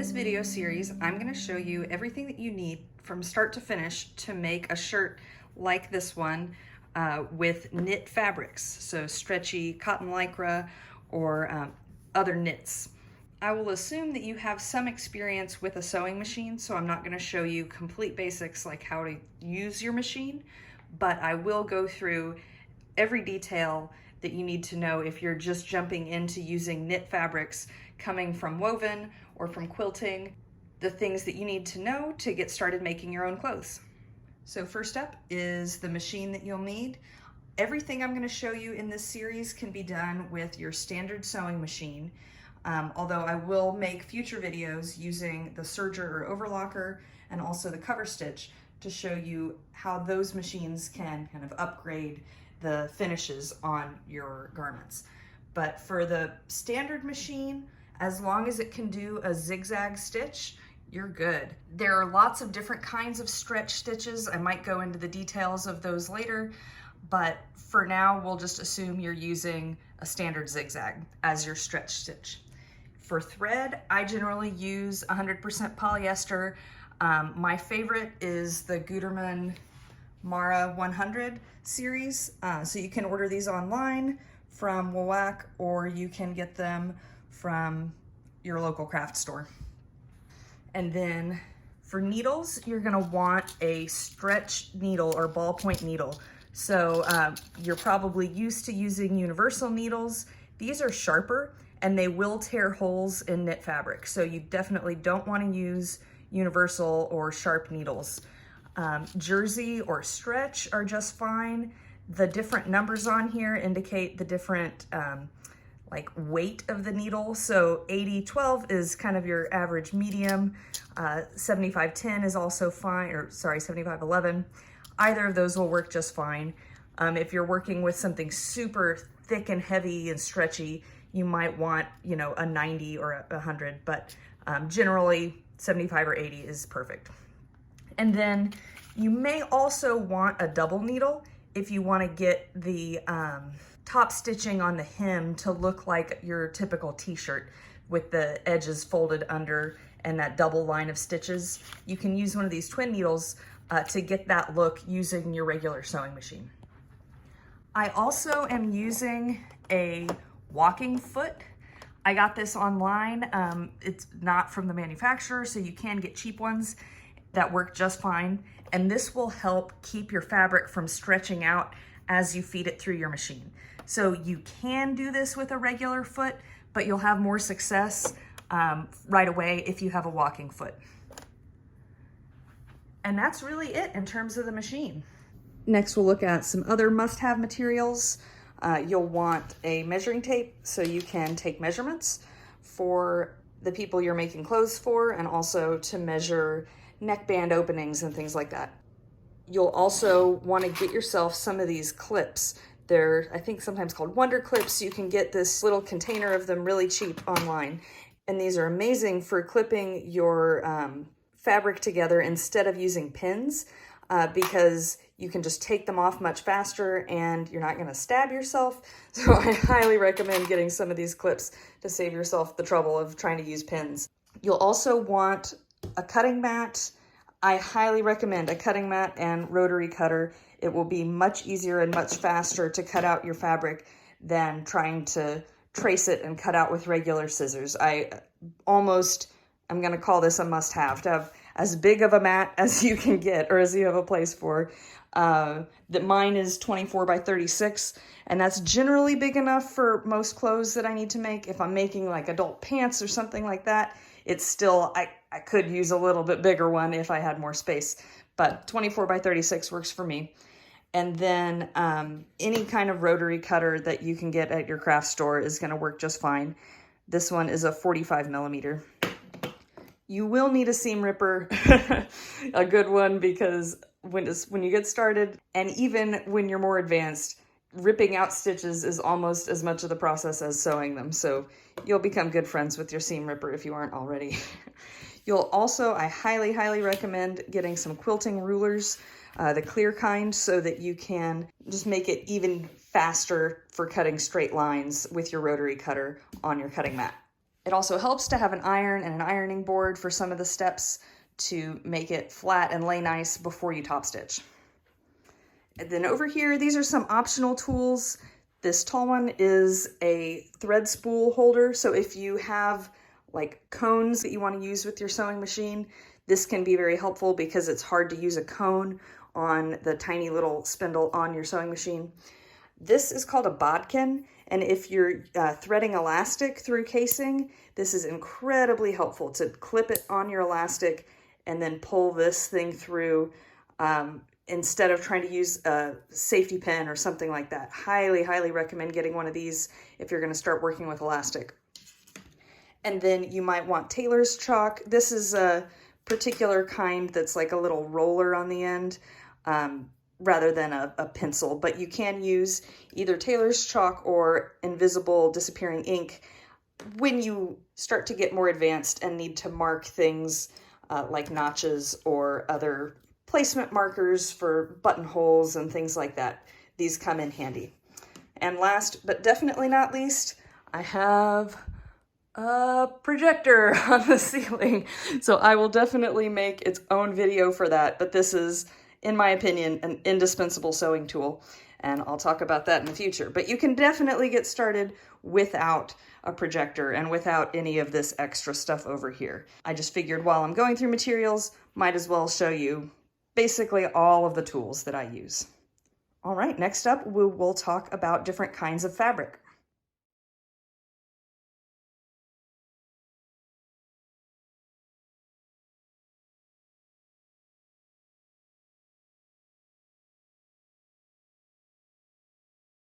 this video series, I'm going to show you everything that you need from start to finish to make a shirt like this one with knit fabrics, so stretchy cotton lycra or other knits. I will assume that you have some experience with a sewing machine, so I'm not going to show you complete basics like how to use your machine, but I will go through every detail that you need to know if you're just jumping into using knit fabrics coming from woven or from quilting, the things that you need to know to get started making your own clothes. So first up is the machine that you'll need. Everything I'm going to show you in this series can be done with your standard sewing machine, although I will make future videos using the serger or overlocker and also the cover stitch to show you how those machines can kind of upgrade the finishes on your garments. But for the standard machine, as long as it can do a zigzag stitch, you're good. There are lots of different kinds of stretch stitches. I might go into the details of those later, but for now, we'll just assume you're using a standard zigzag as your stretch stitch. For thread, I generally use 100% polyester. My favorite is the Gutermann Mara 100 series. So you can order these online from WWAC, or you can get them from your local craft store. And then for needles, you're gonna want a stretch needle or ballpoint needle. So you're probably used to using universal needles. These are sharper and they will tear holes in knit fabric. So you definitely don't wanna use universal or sharp needles. Jersey or stretch are just fine. The different numbers on here indicate the different like weight of the needle. So 80-12 is kind of your average medium. 75-10 is also fine, or sorry, 75-11. Either of those will work just fine. If you're working with something super thick and heavy and stretchy, you might want, you know, a 90 or a 100, but generally 75 or 80 is perfect. And then you may also want a double needle if you want to get the top stitching on the hem to look like your typical t-shirt with the edges folded under and that double line of stitches. You can use one of these twin needles to get that look using your regular sewing machine. I also am using a walking foot. I got this online. It's not from the manufacturer, so you can get cheap ones that work just fine. And this will help keep your fabric from stretching out as you feed it through your machine. So you can do this with a regular foot, but you'll have more success right away if you have a walking foot. And that's really it in terms of the machine. Next, we'll look at some other must-have materials. You'll want a measuring tape so you can take measurements for the people you're making clothes for, and also to measure neckband openings and things like that. You'll also want to get yourself some of these clips. They're, I think, sometimes called Wonder Clips. You can get this little container of them really cheap online. And these are amazing for clipping your fabric together instead of using pins, because you can just take them off much faster and you're not going to stab yourself. So I highly recommend getting some of these clips to save yourself the trouble of trying to use pins. You'll also want a cutting mat. I highly recommend a cutting mat and rotary cutter. It will be much easier and much faster to cut out your fabric than trying to trace it and cut out with regular scissors. I'm going to call this a must-have, to have as big of a mat as you can get, or as you have a place for. That mine is 24 by 36, and that's generally big enough for most clothes that I need to make. If I'm making like adult pants or something like that, it's still, I could use a little bit bigger one if I had more space, but 24 by 36 works for me. And then any kind of rotary cutter that you can get at your craft store is going to work just fine. This one is a 45 millimeter. You will need a seam ripper, a good one, because when you get started, and even when you're more advanced, ripping out stitches is almost as much of the process as sewing them. So you'll become good friends with your seam ripper if you aren't already. You'll also, I highly, highly recommend getting some quilting rulers, the clear kind, so that you can just make it even faster for cutting straight lines with your rotary cutter on your cutting mat. It also helps to have an iron and an ironing board for some of the steps to make it flat and lay nice before you top stitch. And then over here, these are some optional tools. This tall one is a thread spool holder. So if you have like cones that you want to use with your sewing machine, this can be very helpful because it's hard to use a cone on the tiny little spindle on your sewing machine. This is called a bodkin, and if you're threading elastic through casing, this is incredibly helpful to clip it on your elastic and then pull this thing through instead of trying to use a safety pin or something like that. Highly, highly recommend getting one of these if you're going to start working with elastic. And then you might want tailor's chalk. This is a particular kind that's like a little roller on the end. Rather than a pencil, but you can use either tailor's chalk or invisible disappearing ink when you start to get more advanced and need to mark things like notches or other placement markers for buttonholes and things like that. These come in handy. And last but definitely not least, I have a projector on the ceiling. So I will definitely make its own video for that, but this is, in my opinion, an indispensable sewing tool, and I'll talk about that in the future. But you can definitely get started without a projector and without any of this extra stuff over here. I just figured while I'm going through materials, might as well show you basically all of the tools that I use. All right, next up, we will talk about different kinds of fabric.